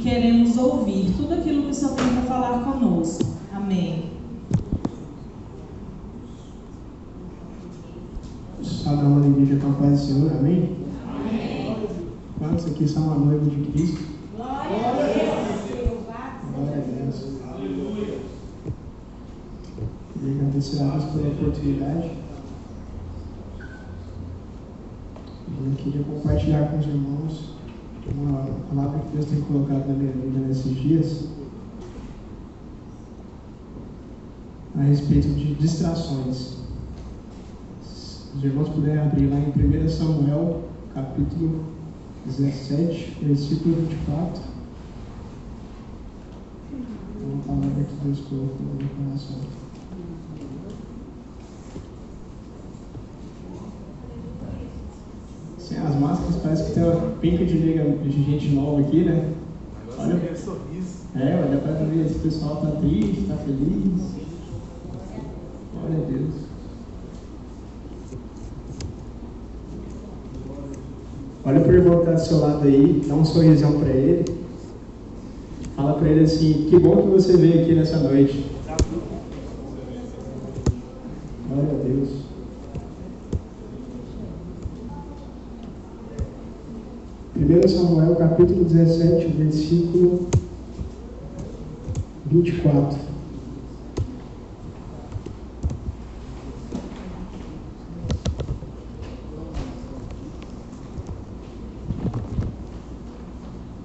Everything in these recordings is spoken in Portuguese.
queremos ouvir tudo aquilo que o Senhor tem para falar conosco. Amém. Saudar a igreja com a paz do Senhor, amém? Amém. Quantos aqui são a noiva de Cristo? Glória a Deus. Glória a Deus. Aleluia. Queria agradecer a Deus pela oportunidade. Eu queria compartilhar com os irmãos uma palavra que Deus tem colocado na minha vida nesses dias a respeito de distrações. Se os irmãos puderem abrir lá em 1 Samuel, capítulo 17, versículo 24. É uma palavra que Deus colocou no meu coração. Sem as máscaras, parece que tem uma pinca de gente nova aqui, né? Olha, olha para ver se o pessoal está triste, está feliz. Glória a Deus. Olha para o irmão que está do seu lado aí, dá um sorrisão para ele. Fala para ele assim: que bom que você veio aqui nessa noite. Glória a Deus. Primeiro Samuel, capítulo 17, versículo 24.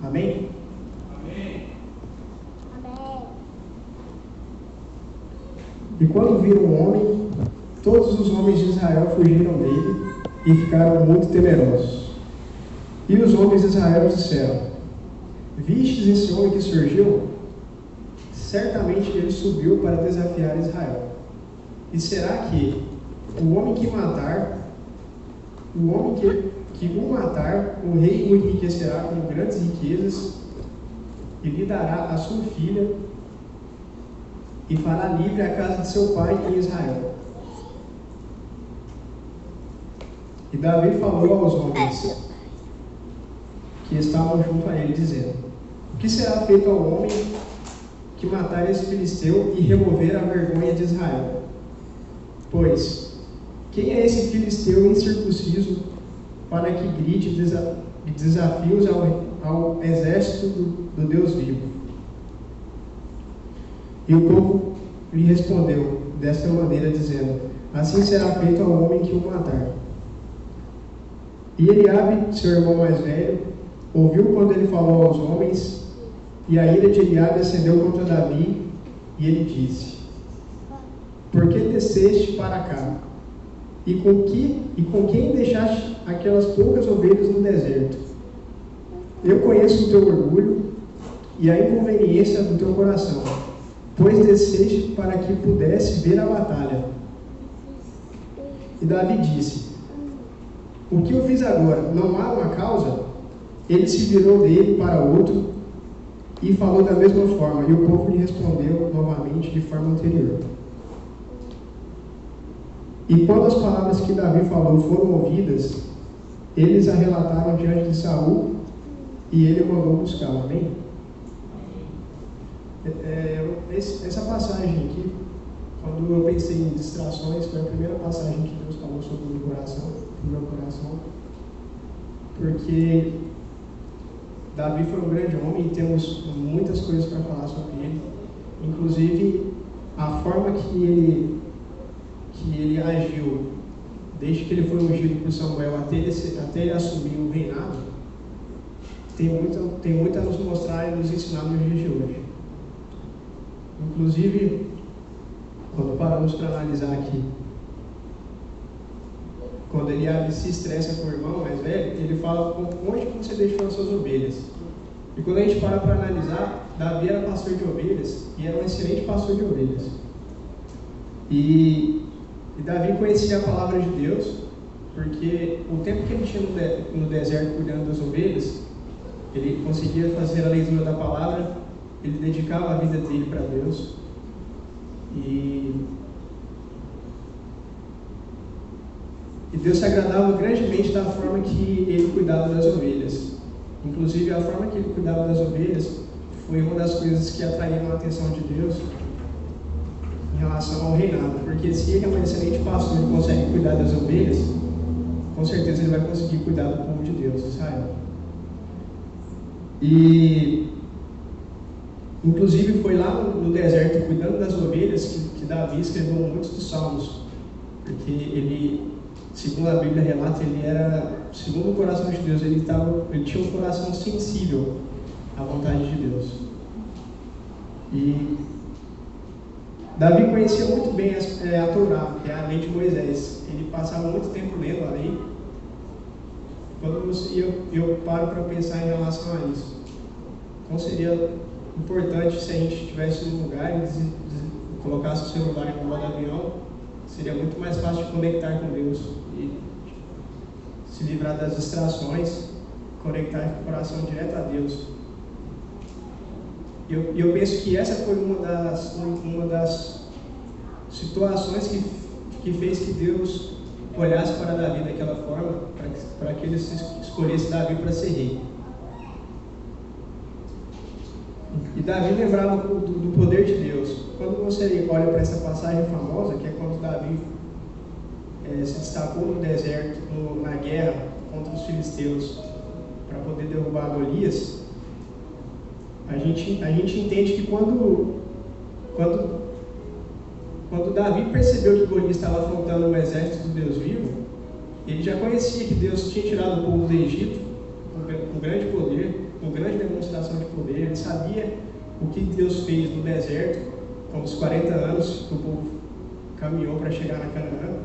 Amém? Amém. E quando viram o homem, todos os homens de Israel fugiram dele e ficaram muito temerosos. E os homens de Israel disseram: vistes esse homem que surgiu? Certamente ele subiu para desafiar Israel. E será que o homem que matar, o rei o enriquecerá com grandes riquezas, e lhe dará a sua filha, e fará livre a casa de seu pai em Israel? E Davi falou aos homens que estavam junto a ele, dizendo: o que será feito ao homem que matar esse filisteu e remover a vergonha de Israel? Pois, quem é esse filisteu incircunciso para que grite desafios ao exército do Deus vivo? E o povo lhe respondeu desta maneira, dizendo: assim será feito ao homem que o matar. E Eliabe, seu irmão mais velho, ouviu quando ele falou aos homens, e a ira de Eliabe acendeu contra Davi, e ele disse: por que desceste para cá? E com quem deixaste aquelas poucas ovelhas no deserto? Eu conheço o teu orgulho e a inconveniência do teu coração, pois desceste para que pudesse ver a batalha. E Davi disse: o que eu fiz agora, não há uma causa? Ele se virou dele para outro e falou da mesma forma, e o povo lhe respondeu novamente de forma anterior. E quando as palavras que Davi falou foram ouvidas, eles a relataram diante de Saul, e ele mandou buscá-lo. Amém? Essa passagem aqui, quando eu pensei em distrações, foi a primeira passagem que Deus falou sobre o meu coração, porque Davi foi um grande homem e temos muitas coisas para falar sobre ele, inclusive a forma que ele agiu desde que ele foi ungido por Samuel até ele assumir o reinado. Tem muito a nos mostrar e nos ensinar nos dias de hoje. Inclusive, quando paramos para analisar aqui, quando Eliabe se estressa com o irmão mais velho, ele fala: onde que você deixou as suas ovelhas? E quando a gente para analisar, Davi era pastor de ovelhas e era um excelente pastor de ovelhas. E Davi conhecia a palavra de Deus, porque o tempo que ele tinha no deserto cuidando das ovelhas, ele conseguia fazer a leitura da palavra, ele dedicava a vida dele para Deus. E Deus se agradava grandemente da forma que ele cuidava das ovelhas. Inclusive, a forma que ele cuidava das ovelhas foi uma das coisas que atraíram a atenção de Deus em relação ao reinado, porque se ele é um excelente pastor e consegue cuidar das ovelhas, com certeza ele vai conseguir cuidar do povo de Deus, Israel. E inclusive foi lá no deserto, cuidando das ovelhas, que Davi escreveu muitos dos salmos, porque ele, segundo a Bíblia relata, ele era, segundo o coração de Deus, ele tinha um coração sensível à vontade de Deus. E Davi conhecia muito bem a Torá, que é a lei de Moisés. Ele passava muito tempo lendo a lei. Quando eu paro para pensar em relação a isso, como seria importante se a gente estivesse num lugar e colocasse o celular em modo avião, seria muito mais fácil de conectar com Deus e se livrar das distrações, conectar o coração direto a Deus. Eu penso que essa foi uma das situações que fez que Deus olhasse para Davi daquela forma, para que ele escolhesse Davi para ser rei. E Davi lembrava do poder de Deus. Quando você olha para essa passagem famosa, que é quando Davi se destacou no deserto, na guerra contra os filisteus, para poder derrubar Golias, a gente entende que quando Davi percebeu que Golias estava afrontando o exército do Deus vivo, ele já conhecia que Deus tinha tirado o povo do Egito com grande poder, com grande demonstração de poder. Ele sabia o que Deus fez no deserto, com os 40 anos que o povo caminhou para chegar na Canaã,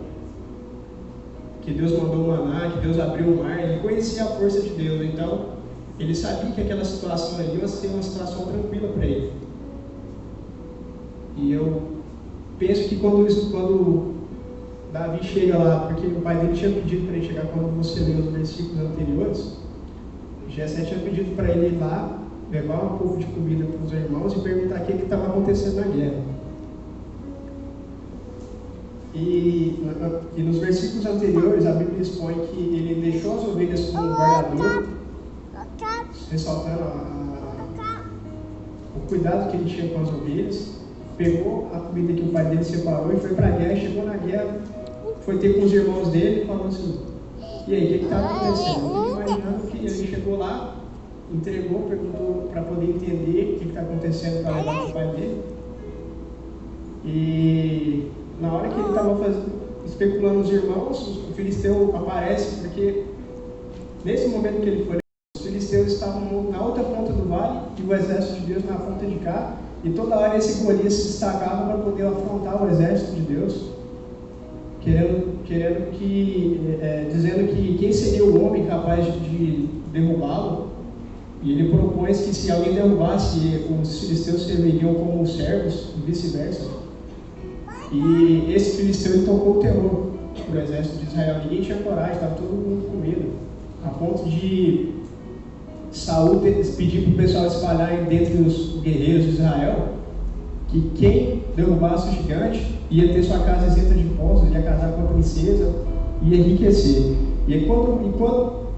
que Deus mandou o maná, que Deus abriu o mar. Ele conhecia a força de Deus, então ele sabia que aquela situação ali ia ser uma situação tranquila para ele. E eu penso que quando Davi chega lá, porque o pai dele tinha pedido para ele chegar, quando você lê os versículos anteriores, Jessé tinha pedido para ele ir lá, levar um pouco de comida para os irmãos e perguntar o que estava acontecendo na guerra. E nos versículos anteriores, a Bíblia expõe que ele deixou as ovelhas com um guardador, ressaltando o cuidado que ele tinha com as ovelhas, pegou a comida que o pai dele separou e foi para a guerra. Chegou na guerra, foi ter com os irmãos dele e falou assim: e aí, o que está acontecendo? Eu fico imaginando que ele chegou lá, entregou, perguntou para poder entender o que está acontecendo para levar para o pai dele. E na hora que ele estava especulando os irmãos, o filisteu aparece, porque nesse momento que ele foi, os filisteus estavam na outra ponta do vale e o exército de Deus na ponta de cá, e toda hora esse Golias se destacava para poder afrontar o exército de Deus, dizendo que quem seria o homem capaz de derrubá-lo. E ele propõe que se alguém derrubasse, os filisteus serviriam como servos e vice-versa. E esse filisteu ele tocou o terror para o exército de Israel. Ninguém tinha coragem, estava todo mundo com medo, a ponto de Saul pedir para o pessoal espalhar dentre os guerreiros de Israel que quem derrubasse o gigante ia ter sua casa isenta de impostos, ia casar com a princesa, ia enriquecer.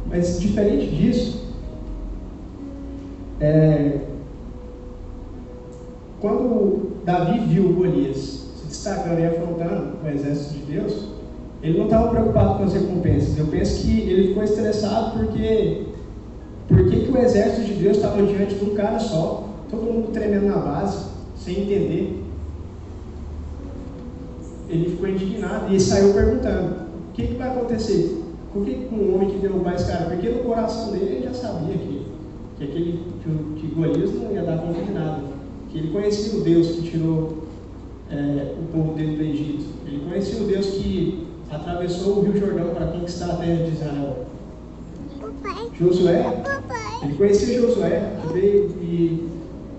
Mas diferente disso, quando Davi viu Golias se destacando e afrontando o exército de Deus, ele não estava preocupado com as recompensas. Eu penso que ele ficou estressado porque o exército de Deus estava diante de um cara só, todo mundo tremendo na base, sem entender. Ele ficou indignado e saiu perguntando: o que vai acontecer? Por que um homem que derrubar esse cara? Porque no coração dele ele já sabia que Golias não ia dar conta de nada, que ele conhecia o Deus que tirou o povo dele do Egito, ele conhecia o Deus que atravessou o Rio Jordão para conquistar a terra de Israel. Josué, ele conhecia Josué, que veio e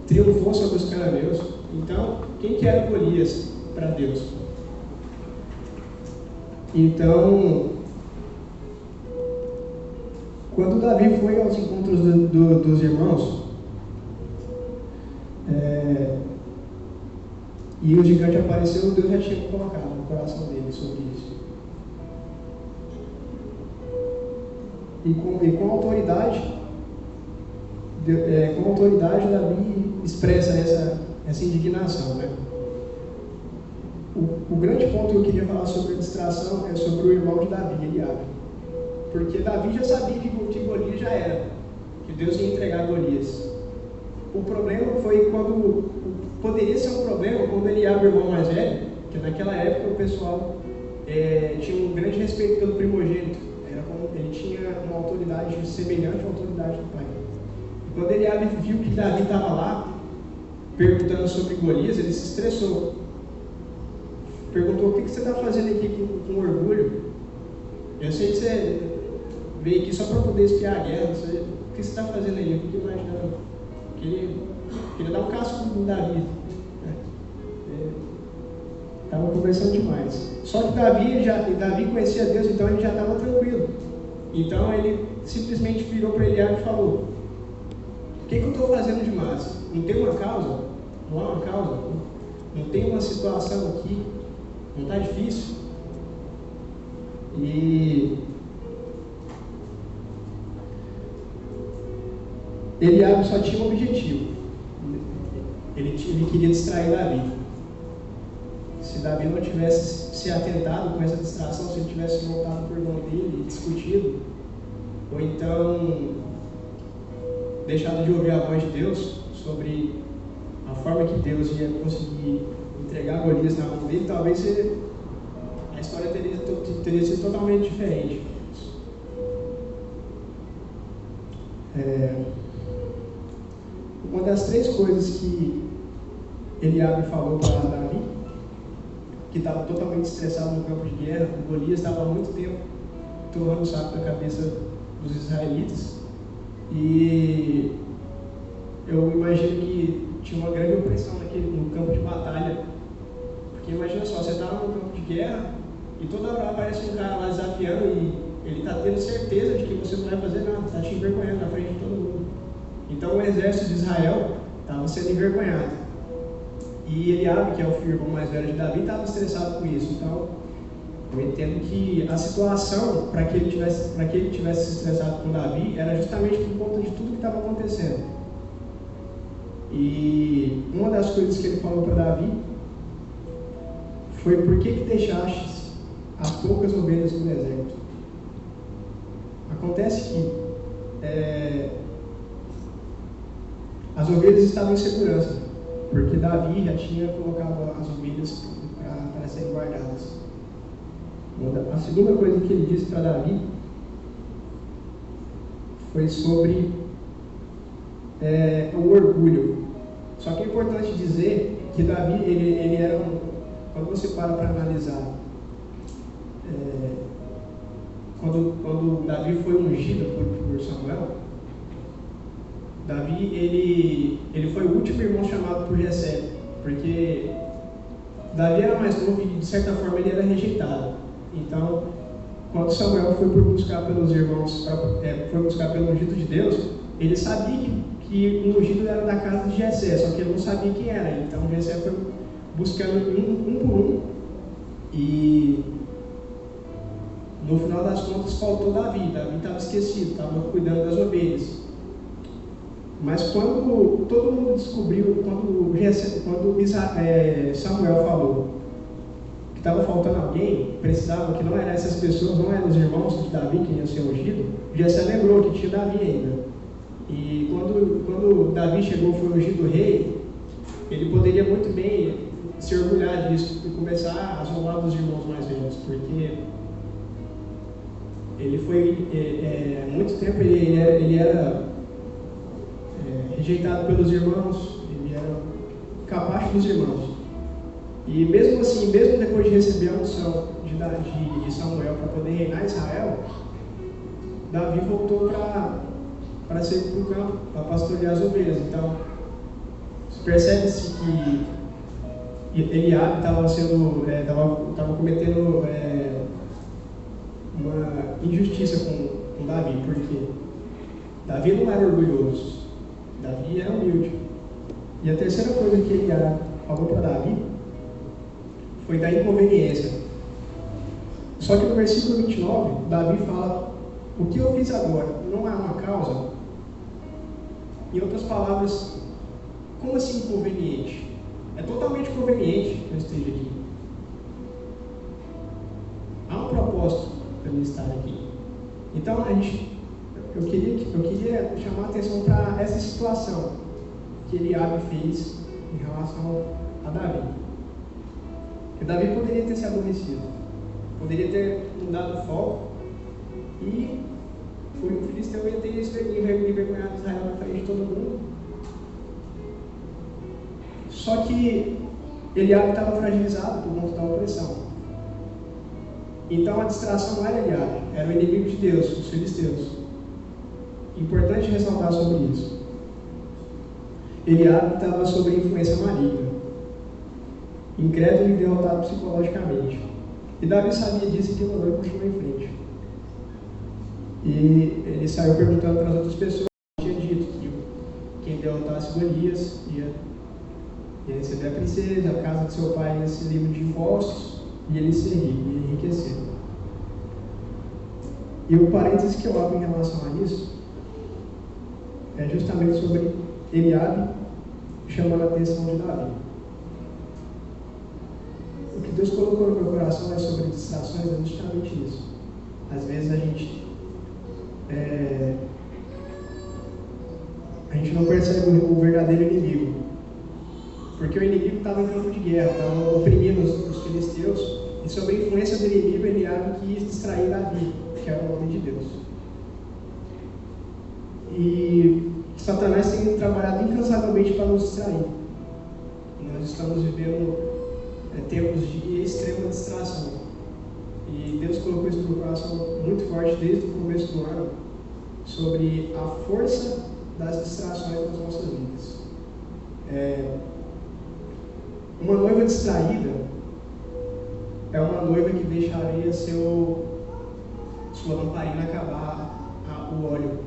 triunfou sobre os cananeus. Então, quem que era Golias para Deus? Então, quando Davi foi aos encontros dos irmãos, e o gigante apareceu, Deus já tinha colocado no coração dele sobre isso. E com autoridade, com autoridade, Davi expressa essa indignação, né? O grande ponto que eu queria falar sobre a distração é sobre o irmão de Davi, Eliabe. Porque Davi já sabia que Golias já era, que Deus ia entregar Golias. O problema foi poderia ser um problema quando Eliabe, o irmão mais velho, que naquela época o pessoal tinha um grande respeito pelo primogênito. Ele tinha uma autoridade semelhante à autoridade do pai. E quando Eliabe viu que Davi estava lá, perguntando sobre Golias, ele se estressou. Perguntou: o que você está fazendo aqui com orgulho? Eu sei que você veio aqui só para poder espiar a guerra. O que você está fazendo aí? Eu fico imaginando. Queria dar um casco no Davi. Estava conversando demais. Só que Davi conhecia Deus, então ele já estava tranquilo. Então ele simplesmente virou para Eliabe e falou: o que eu estou fazendo demais? Não tem uma causa? Não há uma causa? Não tem uma situação aqui? Não está difícil? E Eliabe só tinha um objetivo. Ele queria distrair Davi. Se Davi não tivesse se atentado com essa distração, se ele tivesse voltado para o irmão dele e discutido, ou então deixado de ouvir a voz de Deus sobre a forma que Deus ia conseguir entregar Golias na mão dele, talvez a história teria sido totalmente diferente. Uma das 3 coisas que Eliabe falou para Davi, que estava totalmente estressado no campo de guerra, o Golias estava há muito tempo torrando o saco da cabeça dos israelitas, e eu imagino que tinha uma grande opressão no campo de batalha, porque imagina só, você está no campo de guerra e toda hora aparece um cara lá desafiando e ele está tendo certeza de que você não vai fazer nada, está te envergonhando na frente de todo mundo. Então o exército de Israel estava sendo envergonhado. E Eliabe, que é o irmão mais velho de Davi, estava estressado com isso. Então, eu entendo que a situação para que ele tivesse se estressado com Davi era justamente por conta de tudo que estava acontecendo. E uma das coisas que ele falou para Davi foi: por que deixaste as poucas ovelhas no deserto? Acontece que as ovelhas estavam em segurança, porque Davi já tinha colocado as ovelhas para serem guardadas. A segunda coisa que ele disse para Davi foi sobre o orgulho. Só que é importante dizer que Davi, ele era quando você para analisar, quando Davi foi ungido por Samuel, Davi, ele foi o último irmão chamado por Jessé, porque Davi era mais novo e, de certa forma, ele era rejeitado. Então, quando Samuel foi buscar pelos irmãos, foi buscar pelo ungido de Deus, ele sabia que o ungido era da casa de Jessé, só que ele não sabia quem era. Então, Jessé foi buscando um por um, e no final das contas faltou Davi. Davi estava esquecido, estava cuidando das ovelhas. Mas quando todo mundo descobriu, quando Samuel falou que estava faltando alguém, precisava, que não eram essas pessoas, não eram os irmãos de Davi que iam ser ungidos, Jessé lembrou que tinha Davi ainda. E quando Davi chegou, foi ungido rei, ele poderia muito bem se orgulhar disso e começar a zombar dos irmãos mais velhos, porque ele foi, muito tempo ele era rejeitado pelos irmãos, ele era capacho dos irmãos. E mesmo assim, mesmo depois de receber a unção de Samuel para poder reinar Israel, Davi voltou para ser para o campo, para pastorear as ovelhas. Então, percebe-se que Eliabe estava cometendo uma injustiça com Davi, porque Davi não era orgulhoso, Davi era humilde. E a terceira coisa que Eliabe falou para Davi foi da inconveniência. Só que no versículo 29, Davi fala: o que eu fiz agora não é uma causa? Em outras palavras, como assim conveniente? É totalmente conveniente que eu esteja aqui. Há um propósito para eu estar aqui. Então, eu queria chamar a atenção para essa situação que Eliabe fez em relação a Davi. Porque Davi poderia ter se aborrecido, poderia ter mudado o foco e o filisteu ia ter envergonhado Israel na frente de todo mundo. Só que Eliabe estava fragilizado por conta da opressão. Então a distração não era Eliabe, era o inimigo de Deus, os filisteus. Importante ressaltar sobre isso. Eliabe estava sob influência maligna, incrédulo e derrotado psicologicamente. E Davi sabia disso e ignorou e continuou em frente. E ele saiu perguntando para as outras pessoas, tinha dito que quem derrotasse Golias ia receber a princesa, a casa de seu pai ia ser livre de impostos, e ele ser rico, ia enriquecer. E o parênteses que eu abro em relação a isso é justamente sobre Eliabe chamando a atenção de Davi. O que Deus colocou no meu coração é sobre distrações, é justamente isso. Às vezes a gente não percebe o verdadeiro inimigo, porque o inimigo estava em campo de guerra, estava oprimindo os filisteus, e sob a influência do inimigo, Eliabe quis distrair Davi, que era o homem de Deus. E Satanás tem trabalhado incansavelmente para nos distrair. Nós estamos vivendo tempos de extrema distração. E Deus colocou isso no meu coração muito forte desde o começo do ano, sobre a força das distrações nas nossas vidas. Uma noiva distraída é uma noiva que deixaria sua lamparina acabar o óleo.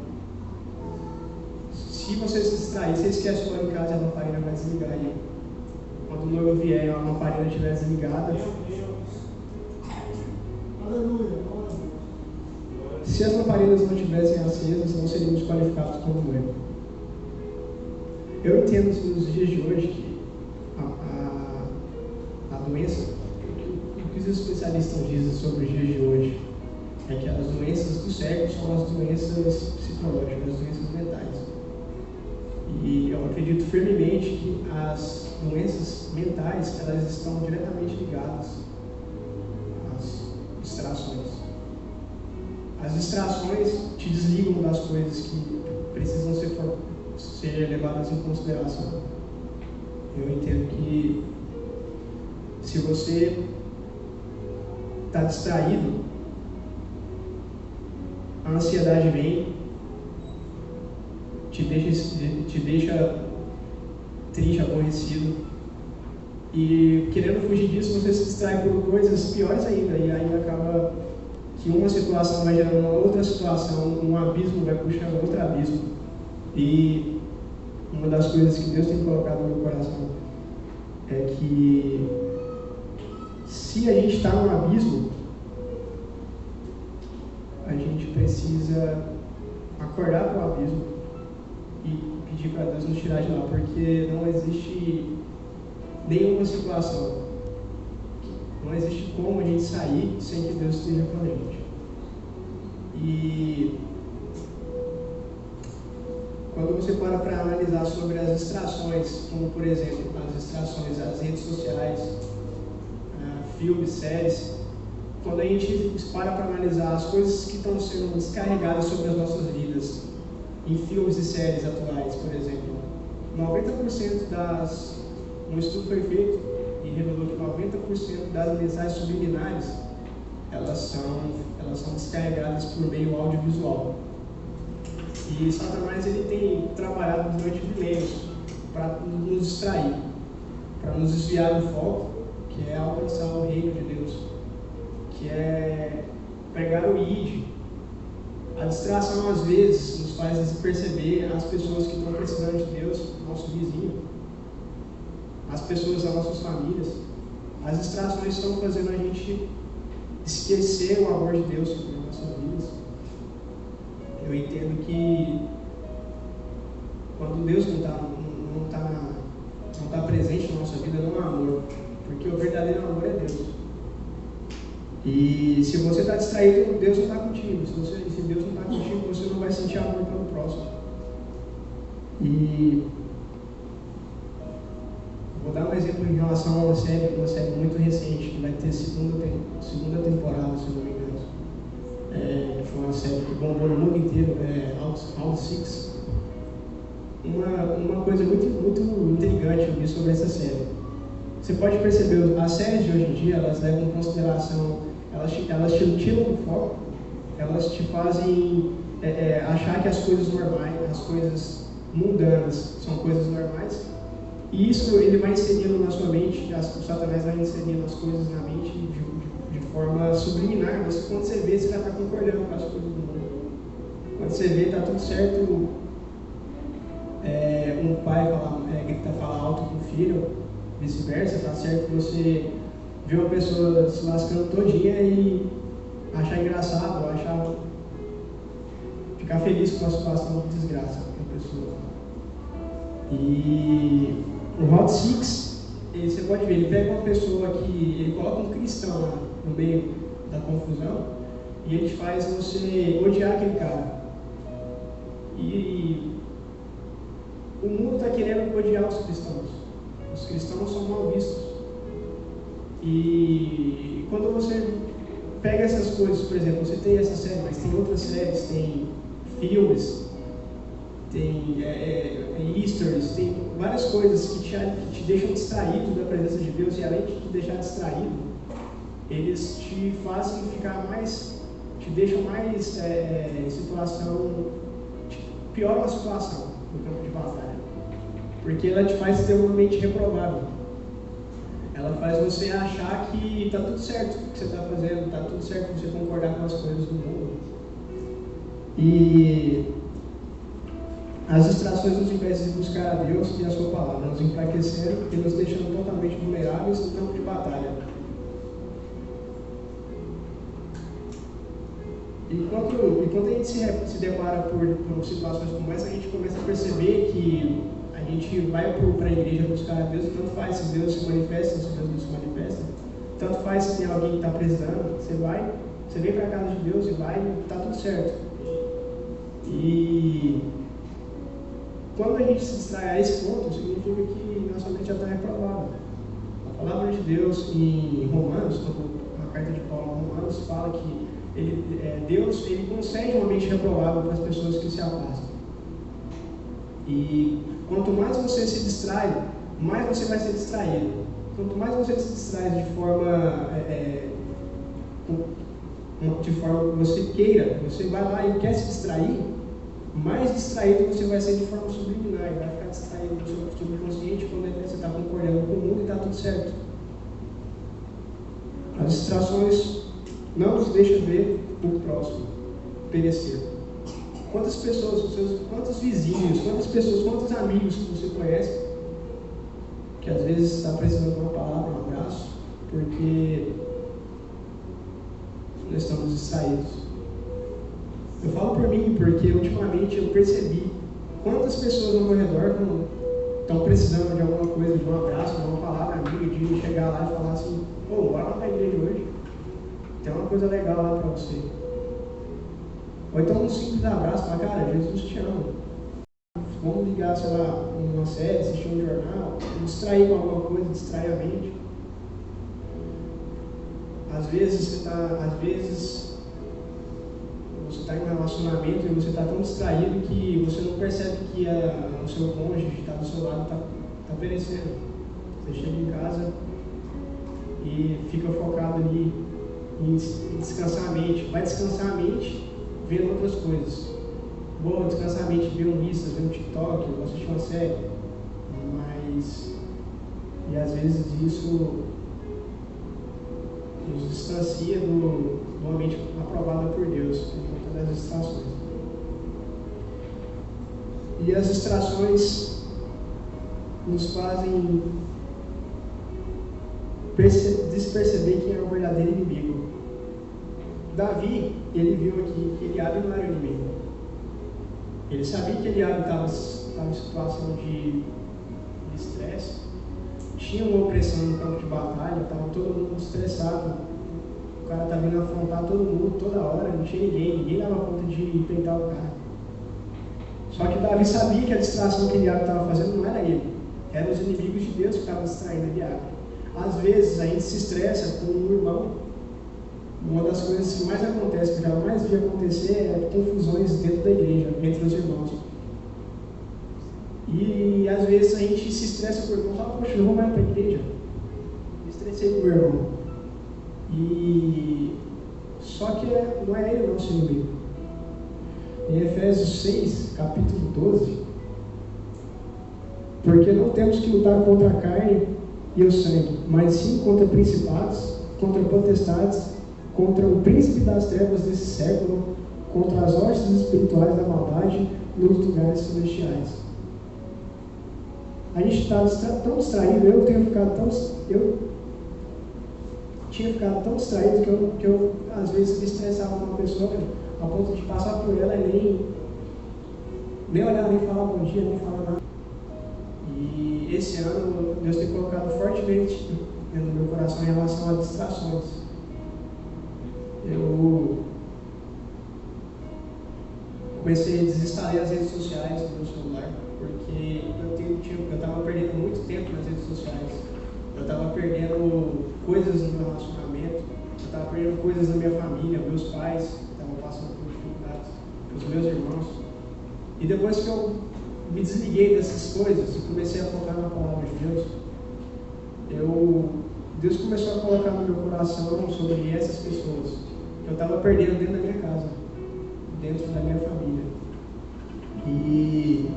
Se você se distrair, você esquece o óleo em casa e a lamparina vai desligar aí. Quando o noivo vier e a lamparina estiver desligada, se as lamparinas não estivessem acesas, não seríamos qualificados como noivo. Eu entendo nos dias de hoje que a doença, o que os especialistas dizem sobre os dias de hoje, é que as doenças do século são as doenças psicológicas, as doenças mentais. E eu acredito firmemente que as doenças mentais, elas estão diretamente ligadas às distrações. As distrações te desligam das coisas que precisam ser levadas em consideração. Eu entendo que se você está distraído, a ansiedade vem, te deixa triste, aborrecido, e querendo fugir disso, você se distrai por coisas piores ainda, e aí acaba que uma situação vai gerando uma outra situação, um abismo vai puxando outro abismo. E uma das coisas que Deus tem colocado no meu coração é que se a gente está num abismo, a gente precisa acordar para o abismo e pedir para Deus nos tirar de lá, porque não existe nenhuma situação, não existe como a gente sair sem que Deus esteja com a gente. E quando você para analisar sobre as distrações, como por exemplo as distrações das redes sociais, filmes, séries, quando a gente para analisar as coisas que estão sendo descarregadas sobre as nossas vidas, em filmes e séries atuais, por exemplo, 90% um estudo foi feito e revelou que 90% das mensagens subliminares elas são descarregadas por meio audiovisual. E Satanás ele tem trabalhado durante milênios para nos distrair, para nos desviar do foco, que é alcançar o reino de Deus, que é pregar o ID. A distração às vezes nos faz perceber as pessoas que estão precisando de Deus, nosso vizinho, as pessoas das nossas famílias. As distrações estão fazendo a gente esquecer o amor de Deus sobre as nossas vidas. Eu entendo que quando quando Deus não está presente na nossa vida, não há amor. Porque o verdadeiro amor é Deus. E se você está distraído, Deus não está contigo. Se Deus não está contigo, você não vai sentir amor pelo próximo. E vou dar um exemplo em relação a uma série muito recente, que vai ter segunda temporada, se não me engano. Foi uma série que bombou no mundo inteiro, Round 6. Uma coisa muito, muito intrigante eu vi sobre essa série. Você pode perceber, as séries de hoje em dia, elas levam em consideração, elas te tiram do foco, elas te fazem achar que as coisas normais, as coisas mundanas são coisas normais, e isso ele vai inserindo na sua mente, o Satanás vai inserindo as coisas na mente de forma subliminar. Quando você vê, você já está concordando com as coisas do mundo. Quando você vê, está tudo certo. Um pai fala alto com o filho, vice-versa, está certo você ver uma pessoa se lascando todinha e achar engraçado, ficar feliz com a situação de desgraça que a pessoa. E o Round 6, você pode ver, ele pega uma pessoa ele coloca um cristão lá no meio da confusão e ele faz você odiar aquele cara. E o mundo está querendo odiar os cristãos. Os cristãos são mal vistos. E quando você pega essas coisas, por exemplo, você tem essa série, mas tem outras séries, tem filmes, tem histories, tem várias coisas que te deixam distraído da presença de Deus, e além de te deixar distraído, eles te fazem ficar mais, te deixam mais em situação, pioram a situação no campo de batalha, porque ela te faz ter uma mente reprovável. Ela faz você achar que está tudo certo o que você está fazendo, está tudo certo você concordar com as coisas do mundo. E as distrações nos impedem de buscar a Deus e a sua palavra, nos enfraquecendo e nos deixando totalmente vulneráveis no campo de batalha. E quando a gente se depara por situações como essa, a gente começa a perceber que a gente vai para a igreja buscar a Deus, e tanto faz se Deus se manifesta, se Deus não se manifesta, tanto faz se tem alguém que está precisando, você vem para a casa de Deus e vai, está tudo certo. E quando a gente se distrai a esse ponto, significa que nossa mente já está reprovada. A palavra de Deus em Romanos, na carta de Paulo a Romanos, fala que Deus concede uma mente reprovável para as pessoas que se afastam. E quanto mais você se distrai, mais você vai ser distraído. Quanto mais você se distrai de forma que você queira, você vai lá e quer se distrair, mais distraído você vai ser de forma subliminar, e vai ficar distraído do seu subconsciente quando você está concordando com o mundo e está tudo certo. As distrações não nos deixam ver o próximo perecer. Quantas pessoas, quantos vizinhos, quantos amigos que você conhece, que às vezes está precisando de uma palavra, um abraço, porque nós estamos distraídos. Eu falo por mim, porque ultimamente eu percebi quantas pessoas ao meu redor estão precisando de alguma coisa, de um abraço, de uma palavra amiga, de chegar lá e falar assim: bora lá para a igreja hoje, tem uma coisa legal lá para você. Ou então um simples abraço, falar: cara, Jesus te ama. Vamos ligar, sei lá, uma série, assistir um jornal, distrair com alguma coisa, distrair a mente. Às vezes você está em um relacionamento e você está tão distraído que você não percebe que o seu cônjuge que está do seu lado está perecendo. Você chega em casa e fica focado ali em descansar a mente. Vai descansar a mente vendo outras coisas. Vou descansar a mente vendo Insta, vendo TikTok, vou assistir uma série. E às vezes isso nos distancia de uma mente aprovada por Deus, por conta das distrações. E as distrações nos fazem desperceber quem é o verdadeiro inimigo. Davi, ele viu aqui que Eliabe não era o inimigo. Ele sabia que Eliabe estava em situação de estresse, tinha uma opressão no campo de batalha, estava todo mundo estressado, o cara estava vindo afrontar todo mundo toda hora, não tinha ninguém dava conta de peitar o cara. Só que Davi sabia que a distração que Eliabe estava fazendo não era ele, eram os inimigos de Deus que estavam distraindo Eliabe. Às vezes a gente se estressa com um irmão. Uma das coisas que mais acontece, que eu jamais vi acontecer, é confusões dentro da igreja, entre os irmãos. E às vezes a gente se estressa com o irmão e fala, poxa, eu vou mais para a igreja. Me estressei com o meu irmão. Só que não é ele o nosso inimigo. Em Efésios 6, capítulo 12, porque não temos que lutar contra a carne e o sangue, mas sim contra principados, contra potestades, contra o príncipe das trevas desse século, contra as hostes espirituais da maldade nos lugares celestiais. A gente está tão distraído, eu tinha ficado tão distraído que eu às vezes me estressava com uma pessoa a ponto de passar por ela e nem olhar, nem falar bom dia, nem falar nada. E esse ano Deus tem colocado fortemente no meu coração em relação a distrações. Eu comecei a desinstalar as redes sociais do meu celular, porque eu estava perdendo muito tempo nas redes sociais. Eu estava perdendo coisas no meu relacionamento, eu estava perdendo coisas na minha família, meus pais estavam passando por dificuldades, os meus irmãos. E depois que eu me desliguei dessas coisas e comecei a focar na palavra de Deus, Deus começou a colocar no meu coração sobre essas pessoas que eu estava perdendo dentro da minha casa, dentro da minha família. E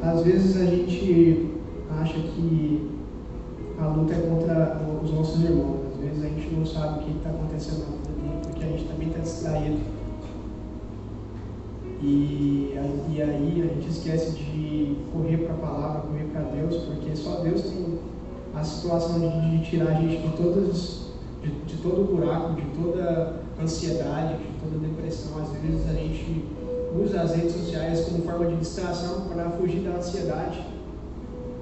às vezes a gente acha que a luta é contra os nossos irmãos. Às vezes a gente não sabe o que está acontecendo na vida dele, porque a gente também está distraído. E aí a gente esquece de correr para a palavra, correr para Deus, porque só Deus tem a situação de tirar a gente de todo o buraco, de toda ansiedade, de toda depressão. Às vezes a gente usa as redes sociais como forma de distração para fugir da ansiedade.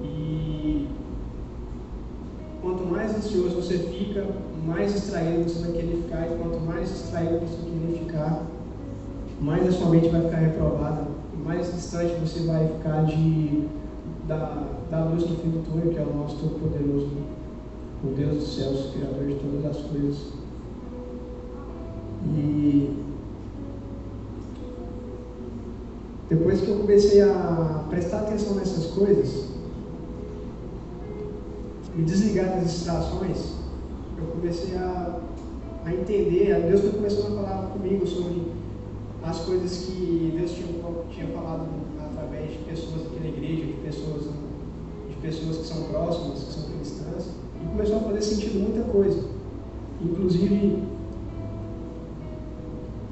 E quanto mais ansioso você fica, mais distraído você vai querer ficar. E quanto mais distraído você querer ficar, mais a sua mente vai ficar reprovada, mais distante você vai ficar da luz no fim do túnel, que é o nosso Todo-Poderoso, o Deus dos céus, Criador de todas as coisas. E depois que eu comecei a prestar atenção nessas coisas, me desligar das distrações, eu comecei a entender, Deus foi começando a falar comigo sobre as coisas que Deus tinha falado através de pessoas aqui na igreja, de pessoas que são próximas, que são cristãs, e começou a fazer sentido muita coisa, inclusive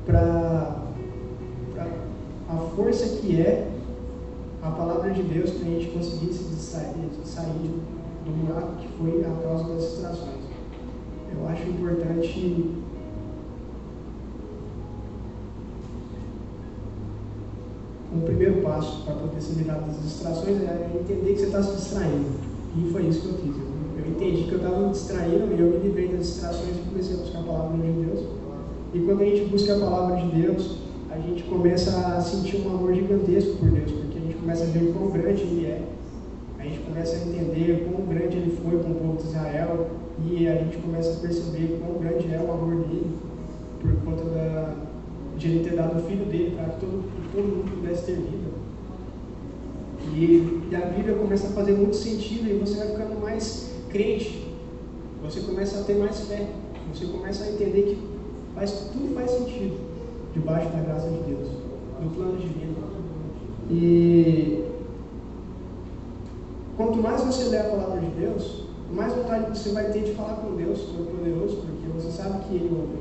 para a força que é a palavra de Deus para a gente conseguir sair do buraco que foi a causa das distrações. Eu acho importante o primeiro passo para poder se livrar das distrações é entender que você está se distraindo. E foi isso que eu fiz. Eu entendi que eu estava me distraindo e eu me livrei das distrações e comecei a buscar a palavra de Deus. E quando a gente busca a palavra de Deus, a gente começa a sentir um amor gigantesco por Deus, porque a gente começa a ver quão grande Ele é. A gente começa a entender quão grande Ele foi com o povo de Israel e a gente começa a perceber quão grande é o amor dele por conta de Ele ter dado o Filho dele para que todo mundo pudesse ter vida. E a Bíblia começa a fazer muito sentido e você vai ficando mais crente, você começa a ter mais fé, você começa a entender que tudo faz sentido debaixo da graça de Deus, do plano divino. E quanto mais você lê a palavra de Deus, mais vontade você vai ter de falar com Deus Todo-Poderoso, porque você sabe que Ele ouve.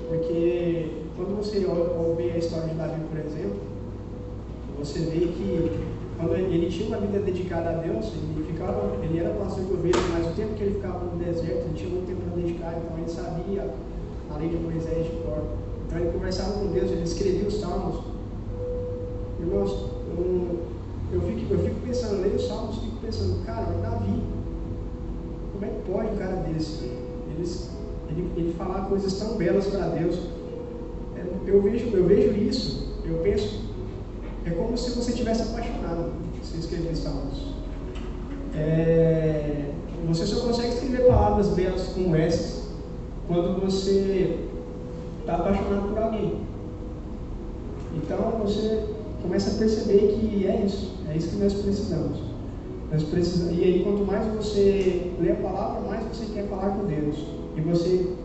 Porque quando você ouve a história de Davi, por exemplo, você vê que quando ele tinha uma vida dedicada a Deus, ele era pastor de ovelhas, mas o tempo que ele ficava no deserto, ele tinha muito tempo para dedicar, então ele sabia a lei de Moisés de cor. Então ele conversava com Deus, ele escrevia os salmos. Irmãos, eu fico pensando, eu leio os salmos, fico pensando, cara, Davi, como é que pode um cara desse? Ele falar coisas tão belas para Deus. Eu vejo isso, eu penso, é como se você tivesse apaixonado se escrever salmos. Você só consegue escrever palavras belas como essas quando você está apaixonado por alguém. Então você começa a perceber que é isso que nós precisamos. E aí, quanto mais você lê a palavra, mais você quer falar com Deus. E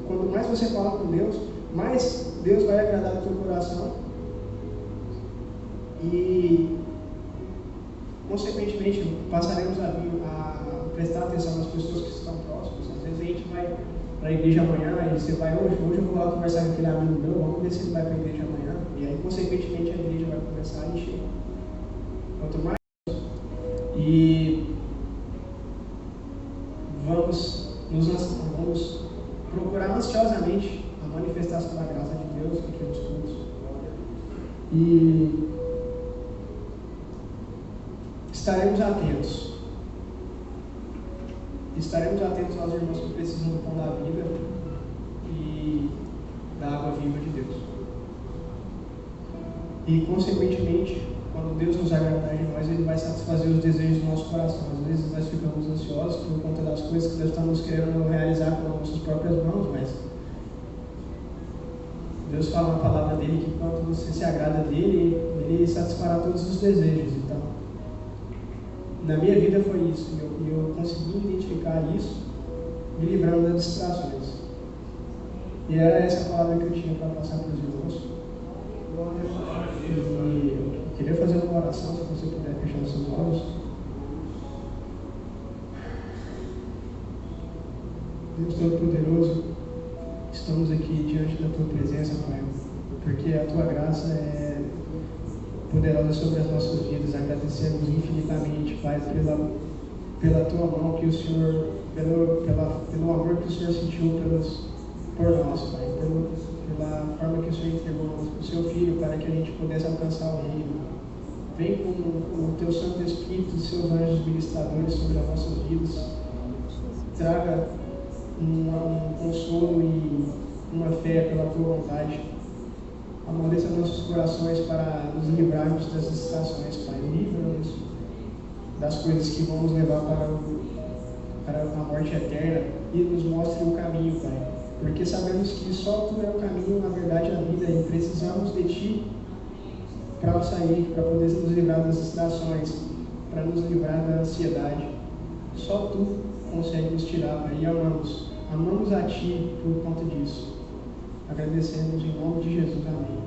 quanto mais você fala com Deus, mais Deus vai agradar o teu coração. E, consequentemente, passaremos a prestar atenção nas pessoas que estão próximas. Às vezes a gente vai para a igreja amanhã, e você vai hoje eu vou lá conversar com aquele amigo meu, vamos ver se ele vai para a igreja amanhã. E aí, consequentemente, a igreja vai começar a encher. Quanto mais. E vamos procurar ansiosamente a manifestação da graça de Deus aqui nos cultos. E estaremos atentos aos irmãos que precisam do pão da vida e da água viva de Deus. E, consequentemente, quando Deus nos agradar de nós, Ele vai satisfazer os desejos do nosso coração. Às vezes nós ficamos ansiosos por conta das coisas que Deus estamos querendo realizar com as nossas próprias mãos, mas Deus fala na palavra dele que quando você se agrada dele, Ele satisfará todos os desejos. Então, na minha vida foi isso, e eu consegui identificar isso, me livrando das distrações. E era essa palavra que eu tinha para passar para os irmãos. E eu queria fazer uma oração, se você puder fechar os seus olhos. Deus Todo-Poderoso, estamos aqui diante da Tua presença, Pai, porque a Tua graça é poderosa sobre as nossas vidas. Agradecemos infinitamente, Pai, pela Tua mão que o Senhor, pelo amor que o Senhor sentiu por nós, Pai, pela forma que o Senhor entregou o Seu Filho para que a gente pudesse alcançar o reino. Vem com o Teu Santo Espírito e seus anjos ministradores sobre as nossas vidas. Traga um consolo e uma fé pela Tua vontade. Amoleça nossos corações para nos livrarmos das distrações, Pai. Livra-nos das coisas que vão nos levar para a morte eterna e nos mostre o caminho, Pai. Porque sabemos que só Tu é o caminho, a verdade e a vida, e precisamos de Ti para sair, para poder nos livrar das distrações, para nos livrar da ansiedade. Só Tu consegue nos tirar, Pai, e amamos a Ti por conta disso. Agradecemos em nome de Jesus, amém.